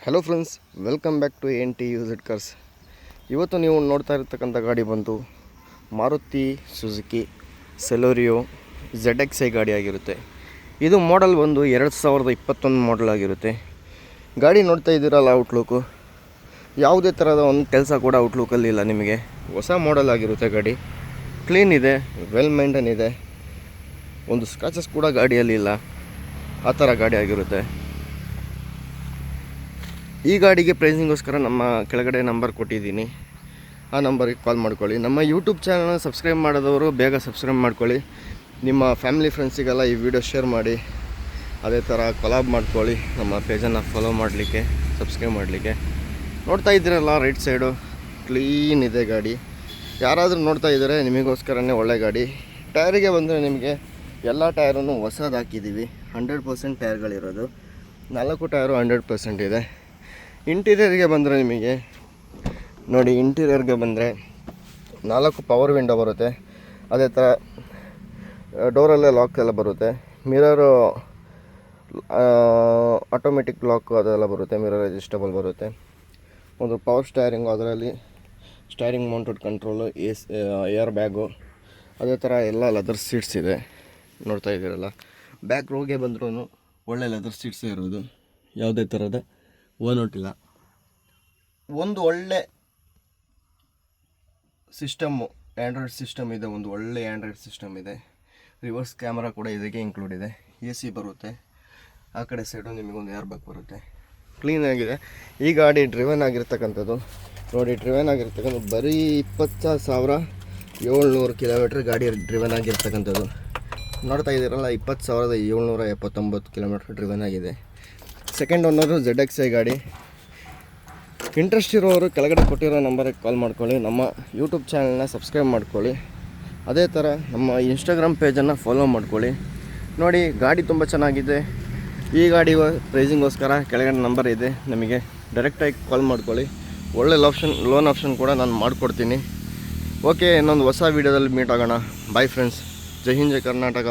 Hello friends, welcome back to N T used cars. ಇವತ್ತು ನೀವು ನೋಡ್ತಾ ಇರ್ತಕ್ಕಂಥ ಗಾಡಿ ಬಂದು ಮಾರುತಿ ಸುಜುಕಿ ಸೆಲೋರಿಯೋ ZXi ಗಾಡಿ ಆಗಿರುತ್ತೆ. ಇದು ಮಾಡಲ್ ಬಂದು 2021 ಮಾಡಲ್ ಆಗಿರುತ್ತೆ. ಗಾಡಿ ನೋಡ್ತಾ ಇದ್ದೀರಲ್ಲ, ಔಟ್ಲುಕ್ಕು ಯಾವುದೇ ಥರದ ಒಂದು ಕೆಲಸ ಕೂಡ ಔಟ್ಲುಕ್ಕಲ್ಲಿ ಇಲ್ಲ. ನಿಮಗೆ ಹೊಸ ಮಾಡಲ್ ಆಗಿರುತ್ತೆ. ಗಾಡಿ ಕ್ಲೀನ್ ಇದೆ, ವೆಲ್ ಮೇಂಟೈನ್ ಇದೆ. ಒಂದು ಸ್ಕ್ರಾಚಸ್ ಕೂಡ ಗಾಡಿಯಲ್ಲಿ ಇಲ್ಲ. ಆ ಥರ ಗಾಡಿ ಆಗಿರುತ್ತೆ. ಈ ಗಾಡಿಗೆ ಪ್ರೈಸಿಂಗೋಸ್ಕರ ನಮ್ಮ ಕೆಳಗಡೆ ನಂಬರ್ ಕೊಟ್ಟಿದ್ದೀನಿ. ಆ ನಂಬರಿಗೆ ಕಾಲ್ ಮಾಡ್ಕೊಳ್ಳಿ. ನಮ್ಮ ಯೂಟ್ಯೂಬ್ ಚಾನಲ್ನ ಸಬ್ಸ್ಕ್ರೈಬ್ ಮಾಡಿದವರು ಬೇಗ ಸಬ್ಸ್ಕ್ರೈಬ್ ಮಾಡ್ಕೊಳ್ಳಿ. ನಿಮ್ಮ ಫ್ಯಾಮಿಲಿ ಫ್ರೆಂಡ್ಸಿಗೆಲ್ಲ ಈ ವಿಡಿಯೋ ಶೇರ್ ಮಾಡಿ. ಅದೇ ಥರ ಕೊಲಾಬ್ ಮಾಡ್ಕೊಳ್ಳಿ. ನಮ್ಮ ಪೇಜನ್ನು ಫಾಲೋ ಮಾಡಲಿಕ್ಕೆ, ಸಬ್ಸ್ಕ್ರೈಬ್ ಮಾಡಲಿಕ್ಕೆ. ನೋಡ್ತಾ ಇದ್ದೀರಲ್ಲ, ರೈಟ್ ಸೈಡು ಕ್ಲೀನ್ ಇದೆ ಗಾಡಿ. ಯಾರಾದರೂ ನೋಡ್ತಾ ಇದ್ದರೆ ನಿಮಗೋಸ್ಕರನೇ ಒಳ್ಳೆ ಗಾಡಿ. ಟೈರಿಗೆ ಬಂದರೆ ನಿಮಗೆ ಎಲ್ಲ ಟೈರನ್ನು ಹೊಸದು ಹಾಕಿದ್ದೀವಿ. 100% ಟೈರ್ಗಳಿರೋದು. 4 ಟೈರು 100% ಇದೆ. ಇಂಟೀರಿಯರ್ಗೆ ಬಂದರೆ ನಿಮಗೆ ನೋಡಿ, ಇಂಟೀರಿಯರ್ಗೆ ಬಂದರೆ 4 ಪವರ್ ವಿಂಡೋ ಬರುತ್ತೆ. ಅದೇ ಥರ ಡೋರಲ್ಲೇ ಲಾಕ್ ಎಲ್ಲ ಬರುತ್ತೆ. ಮಿರರು ಆಟೋಮೆಟಿಕ್ ಲಾಕ್ ಅದೆಲ್ಲ ಬರುತ್ತೆ. ಮಿರರ್ ಅಡ್ಜಸ್ಟಬಲ್ ಬರುತ್ತೆ. ಒಂದು ಪವರ್ ಸ್ಟೈರಿಂಗು, ಅದರಲ್ಲಿ steering mounted control, air bag, ಅದೇ ಥರ ಎಲ್ಲ ಲೆದರ್ ಸೀಟ್ಸ್ ಇದೆ. ನೋಡ್ತಾ ಇದ್ದೀರಲ್ಲ, ಬ್ಯಾಕ್ ರೋಗೆ ಬಂದ್ರೂ ಒಳ್ಳೆ ಲೆದರ್ ಸೀಟ್ಸೇ ಇರೋದು. ಯಾವುದೇ ಥರದ ಓನೋಟಿಲ್ಲ. ಒಂದು ಒಳ್ಳೆ ಸಿಸ್ಟಮ್ಮು, ಆ್ಯಂಡ್ರಾಯ್ಡ್ ಸಿಸ್ಟಮ್ ಇದೆ. ಒಂದು ಒಳ್ಳೆ ಆ್ಯಂಡ್ರಾಯ್ಡ್ ಸಿಸ್ಟಮ್ ಇದೆ. ರಿವರ್ಸ್ ಕ್ಯಾಮ್ರಾ ಕೂಡ ಇದಕ್ಕೆ ಇನ್ಕ್ಲೂಡ್ ಇದೆ. AC ಬರುತ್ತೆ. ಆ ಕಡೆ ಸೈಡು ನಿಮಗೊಂದು ಏರ್ ಬ್ಯಾಗ್ ಬರುತ್ತೆ. ಕ್ಲೀನಾಗಿದೆ. ಈ ಗಾಡಿ ಡ್ರಿವನ್ ಆಗಿರ್ತಕ್ಕಂಥದ್ದು ನೋಡಿ, ಡ್ರಿವನ್ ಆಗಿರ್ತಕ್ಕಂಥದ್ದು ಬರೀ 20,700 ಕಿಲೋಮೀಟ್ರ್ ಗಾಡಿ ಡ್ರಿವನ್ ಆಗಿರ್ತಕ್ಕಂಥದ್ದು. ನೋಡ್ತಾ ಇದ್ದೀರಲ್ಲ, 20,779 ಕಿಲೋಮೀಟ್ರ್ ಡ್ರಿವನ್ ಆಗಿದೆ. ಸೆಕೆಂಡ್ ಓನರು ZXi ಗಾಡಿ. ಇಂಟ್ರೆಸ್ಟ್ ಇರೋರು ಕೆಳಗಡೆ ಕೊಟ್ಟಿರೋ ನಂಬರಿಗೆ ಕಾಲ್ ಮಾಡ್ಕೊಳ್ಳಿ. ನಮ್ಮ ಯೂಟ್ಯೂಬ್ ಚಾನಲ್ನ ಸಬ್ಸ್ಕ್ರೈಬ್ ಮಾಡ್ಕೊಳ್ಳಿ. ಅದೇ ಥರ ನಮ್ಮ ಇನ್ಸ್ಟಾಗ್ರಾಮ್ ಪೇಜನ್ನು ಫಾಲೋ ಮಾಡ್ಕೊಳ್ಳಿ. ನೋಡಿ, ಗಾಡಿ ತುಂಬ ಚೆನ್ನಾಗಿದೆ. ಈ ಗಾಡಿ ಪ್ರೈಸಿಂಗೋಸ್ಕರ ಕೆಳಗಡೆ ನಂಬರ್ ಇದೆ, ನಮಗೆ ಡೈರೆಕ್ಟಾಗಿ ಕಾಲ್ ಮಾಡ್ಕೊಳ್ಳಿ. ಒಳ್ಳೆ ಲೋನ್ ಆಪ್ಷನ್ ಕೂಡ ನಾನು ಮಾಡಿಕೊಡ್ತೀನಿ. ಓಕೆ, ಇನ್ನೊಂದು ಹೊಸ ವೀಡಿಯೋದಲ್ಲಿ ಮೀಟ್ ಆಗೋಣ. Bye friends. ಜೈ ಹಿಂದ್, ಜೈ ಕರ್ನಾಟಕ.